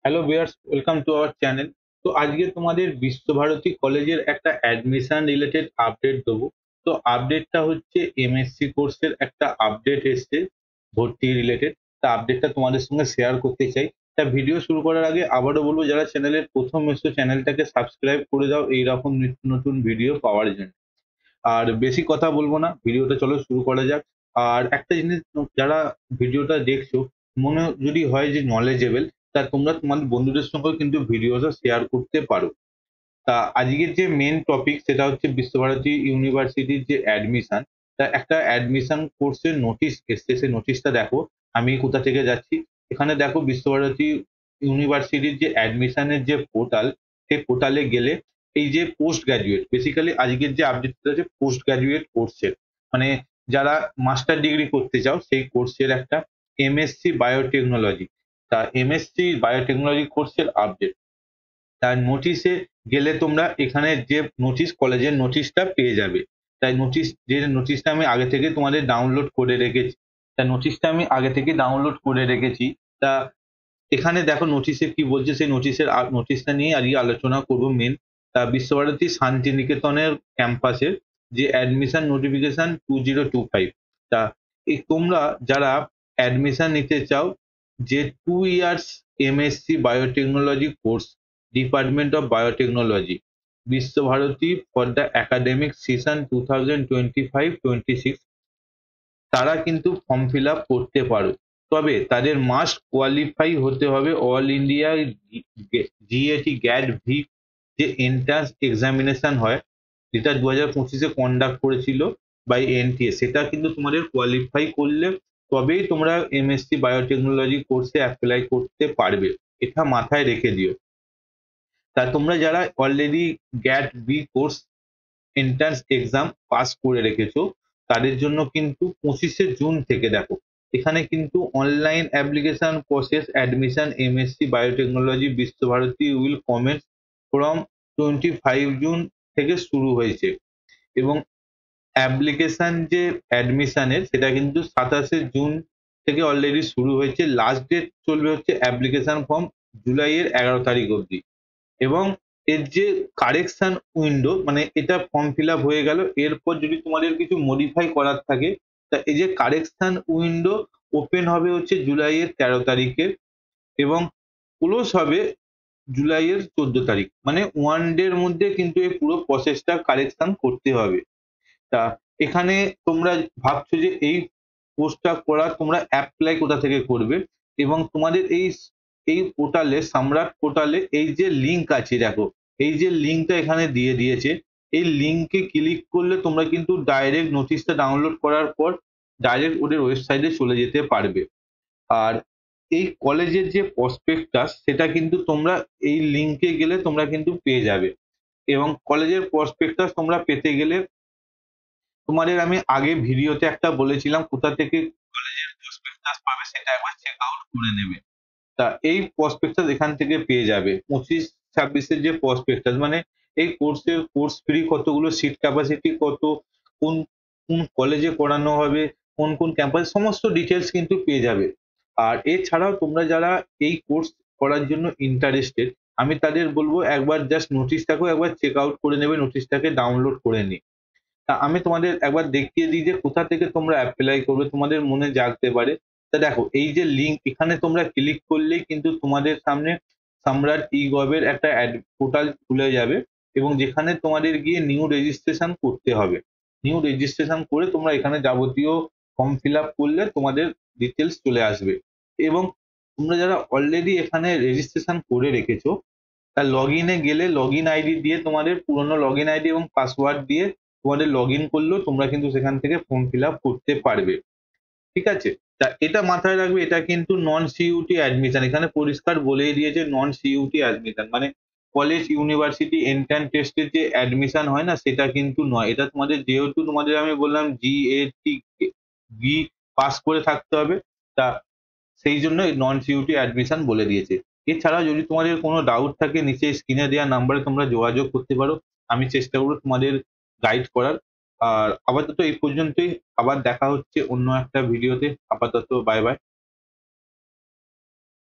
Hello viewers, welcome to our channel. তো আজকে তোমাদের বিশ্বভারতী কলেজের একটা অ্যাডমিশন রিলেটেড আপডেট দেবো। তো আপডেটটা হচ্ছে এমএসসি কোর্সের একটা আপডেট এসছে ভর্তি রিলেটেড। তা আপডেটটা তোমাদের সঙ্গে শেয়ার করতে চাই। তা ভিডিও শুরু করার আগে আবারও বলবো, যারা চ্যানেলের প্রথম এসছো চ্যানেলটাকে সাবস্ক্রাইব করে দাও এইরকম নিত্য নতুন ভিডিও পাওয়ার জন্য। আর বেশি কথা বলবো না, ভিডিওটা চলো শুরু করা যাক। আর একটা জিনিস, যারা ভিডিওটা দেখছো মনে যদি হয় যে নলেজেবল, তা তোমরা তোমাদের বন্ধুদের সঙ্গেও কিন্তু ভিডিওটা শেয়ার করতে পারো। তা আজকের যে মেন টপিক সেটা হচ্ছে বিশ্বভারতী ইউনিভার্সিটির যে অ্যাডমিশন। তা একটা অ্যাডমিশন কোর্সের নোটিশ এসছে, সেই নোটিশটা দেখো। আমি কোথা থেকে যাচ্ছি, এখানে দেখো বিশ্বভারতী ইউনিভার্সিটির যে অ্যাডমিশনের যে পোর্টাল, সেই পোর্টালে গেলে এই যে পোস্ট গ্রাজুয়েট, বেসিক্যালি আজকের যে আপডেটটা আছে পোস্ট গ্রাজুয়েট কোর্সের, মানে যারা মাস্টার ডিগ্রি করতে চাও সেই কোর্সের একটা এমএসসি বায়োটেকনোলজি। তা এমএসসি বায়োটেকনোলজি কোর্সের আপডেট, তার নোটিশে গেলে তোমরা এখানে যে নোটিশ, কলেজের নোটিশটা পেয়ে যাবে। তাই নোটিশটা আমি আগে থেকে তোমাদের ডাউনলোড করে রেখেছি। তা নোটিশটা আমি আগে থেকে ডাউনলোড করে রেখেছি। তা এখানে দেখো নোটিশে কি বলছে, সেই নোটিশটা নিয়ে আজকে আলোচনা করবো মেন। তা বিশ্বভারতী শান্তিনিকেতনের ক্যাম্পাসের যে অ্যাডমিশন নোটিফিকেশন 2025। তা এই তোমরা যারা অ্যাডমিশন নিতে চাও, যে 2 years MSc biotechnology course, department of biotechnology, Visvabharati for the academic session 2025-26, তারা কিন্তু ফর্ম ফিল আপ করতে পারো। তবে তাদের মাস্ট কোয়ালিফাই হতে হবে অল ইন্ডিয়া জিএটি গ্যাট ভি, যে এন্ট্রান্স এক্সামিনেশন হয়, যেটা 2025-এ কন্ডাক্ট করেছিল বাই এনটিএ, সেটা কিন্তু তোমাদের কোয়ালিফাই করলে তবেই তোমরা এমএসসি বায়োটেকনোলজি কোর্সে অ্যাপ্লাই করতে পারবে। এটা মাথায় রেখে দিও। তা তোমরা যারা already GAT B course entrance exam pass করে রেখেছো, তাদের জন্য কিন্তু 25শে জুন থেকে দেখো, এখানে কিন্তু online application process admission MSc biotechnology Visvabharati will commence from 25 June থেকে শুরু হয়েছে। এবং অ্যাপ্লিকেশন যে অ্যাডমিশনের সেটা কিন্তু 27শে জুন থেকে অলরেডি শুরু হয়েছে। লাস্ট ডেট চলবে হচ্ছে অ্যাপ্লিকেশন ফর্ম জুলাইয়ের 11 তারিখ অবধি। এবং এর যে কারেকশন উইন্ডো, মানে এটা ফর্ম ফিল আপ হয়ে গেল, এরপর যদি তোমাদের কিছু মডিফাই করার থাকে, তা এই যে কারেকশন উইন্ডো ওপেন হবে হচ্ছে জুলাইয়ের 13 তারিখে, এবং ক্লোজ হবে জুলাইয়ের 14 তারিখ। মানে ওয়ান ডের মধ্যে কিন্তু এই পুরো প্রসেসটা কারেকশন করতে হবে। তা এখানে তোমরা ভাবছো যে এই কোর্সটা করা তোমরা অ্যাপ্লাই কোথা থেকে করবে, এবং তোমাদের এই পোর্টালে, সম্রাট পোর্টালে এই যে লিঙ্ক আছে দেখো, এই যে লিঙ্কটা এখানে দিয়ে দিয়েছে, এই লিঙ্কে ক্লিক করলে তোমরা কিন্তু ডাইরেক্ট নোটিশটা ডাউনলোড করার পর ডাইরেক্ট ওদের ওয়েবসাইটে চলে যেতে পারবে। আর এই কলেজের যে প্রসপেক্টাস, সেটা কিন্তু তোমরা এই লিঙ্কে গেলে তোমরা কিন্তু পেয়ে যাবে। এবং কলেজের প্রসপেক্টাস তোমরা পেতে গেলে তোমাদের আমি আগে ভিডিওতে একটা বলেছিলাম কোথা থেকে কলেজের প্রসপেক্টাস পাবে, সেটা একবার চেক আউট করে নেবে। তা এই প্রসপেক্টাস এখান থেকে পেয়ে যাবে। 25-26-এর যে প্রসপেক্টাস, মানে এই কোর্সের কোর্স ফ্রি কতগুলো, সিট ক্যাপাসিটি কত, কোন কোন কলেজে করানো হবে, কোন কোন ক্যাম্পাস, সমস্ত ডিটেলস কিন্তু পেয়ে যাবে। আর এছাড়াও তোমরা যারা এই কোর্স করার জন্য ইন্টারেস্টেড, আমি তাদের বলবো একবার জাস্ট নোটিশটাকেও একবার চেক আউট করে নেবে, নোটিশটাকে ডাউনলোড করে নিই। তা আমি তোমাদের একবার দেখিয়ে দিই যে কোথা থেকে তোমরা অ্যাপ্লাই করবে, তোমাদের মনে জাগতে পারে। তা দেখো, এই যে লিঙ্ক, এখানে তোমরা ক্লিক করলেই কিন্তু তোমাদের সামনে সম্রাট ই গভের একটা পোর্টাল খুলে যাবে, এবং যেখানে তোমাদের গিয়ে নিউ রেজিস্ট্রেশন করতে হবে। নিউ রেজিস্ট্রেশন করে তোমরা এখানে যাবতীয় ফর্ম ফিল আপ করলে তোমাদের ডিটেলস চলে আসবে। এবং তোমরা যারা অলরেডি এখানে রেজিস্ট্রেশন করে রেখেছো, তার লগ ইনে গেলে লগ ইন আইডি দিয়ে, তোমাদের পুরোনো লগ ইন আইডি এবং পাসওয়ার্ড দিয়ে তোমাদের লগ ইন করলেও তোমরা কিন্তু সেখান থেকে ফর্ম ফিল আপ করতে পারবে। ঠিক আছে? তা এটা মাথায় রাখবে, এটা কিন্তু নন সিইউটি অ্যাডমিশন। এখানে পরিষ্কার বলেই দিয়েছে নন সিইউটি অ্যাডমিশন, মানে কলেজ ইউনিভার্সিটি এন্ট্রান্স টেস্টের যে অ্যাডমিশন হয় না, সেটা কিন্তু নয়। এটা তোমাদের, যেহেতু তোমাদের আমি বললাম জিএটি বি পাস করে থাকতে হবে, তা সেই জন্য এই নন সিইউটি অ্যাডমিশন বলে দিয়েছে। এছাড়া যদি তোমাদের কোনো ডাউট থাকে, নিচে স্ক্রিনে দেওয়া নাম্বারে তোমরা যোগাযোগ করতে পারো। আমি চেষ্টা করবো তোমাদের গাইড করার। আর আপাতত এই পর্যন্তই, আবার দেখা হচ্ছে অন্য একটা ভিডিওতে। আপাতত বাই বাই।